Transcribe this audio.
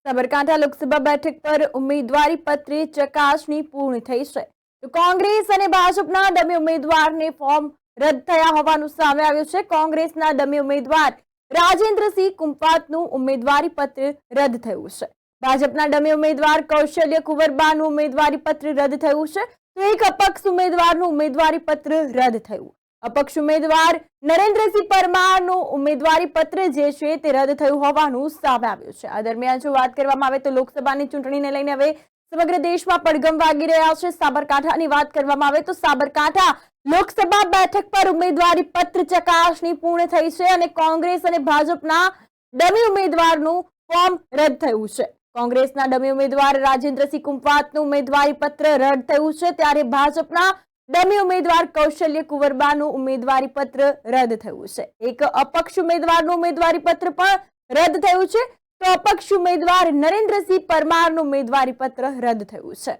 સાબરકાંઠા લોકસભા બેઠક પર ઉમેદવારી પત્રે ચકાસણી પૂર્ણ થઈ છે તો કોંગ્રેસ અને ભાજપના ડમી ઉમેદવારને ફોર્મ રદ થયા હોવાનું સામે આવ્યું છે। કોંગ્રેસના ડમી ઉમેદવાર રાજેન્દ્રસિંહ કુંપાતનું ઉમેદવારી પત્ર રદ થયું છે। ભાજપના ડમી ઉમેદવાર કૌશલ્ય કુંવરબાનું ઉમેદવારી પત્ર રદ થયું છે તો એક અપક્ષ ઉમેદવારનું ઉમેદવારી પત્ર રદ થયું। અપક્ષ ઉમેદવાર નરેન્દ્રસિંહ પરમારનું ઉમેદવારી પત્ર જે છે તે રદ થયું હોવાનું સામે આવ્યું છે। આ દરમિયાન જો વાત કરવામાં આવે તો લોકસભાની ચૂંટણીને લઈને હવે સમગ્ર દેશમાં પડઘમ વાગી રહ્યા છે। સાબરકાંઠાની વાત કરવામાં આવે તો સાબરકાંઠા લોકસભા બેઠક પર ઉમેદવારી પત્ર ચકાસણી પૂર્ણ થઈ છે અને કોંગ્રેસ અને ભાજપના ડમી ઉમેદવારનું ફોર્મ રદ થયું છે। કોંગ્રેસના ડમી ઉમેદવાર રાજેન્દ્રસિંહ કુંપાતનું ઉમેદવારી પત્ર રદ થયું છે ત્યારે ભાજપના ડમી ઉમેદવાર કૌશલ્ય કુંવરબાનું ઉમેદવારી પત્ર રદ થયું છે। એક અપક્ષ ઉમેદવારનું ઉમેદવારી પત્ર પણ રદ થયું છે તો અપક્ષ ઉમેદવાર નરેન્દ્રસિંહ પરમારનું ઉમેદવારી પત્ર રદ થયું છે।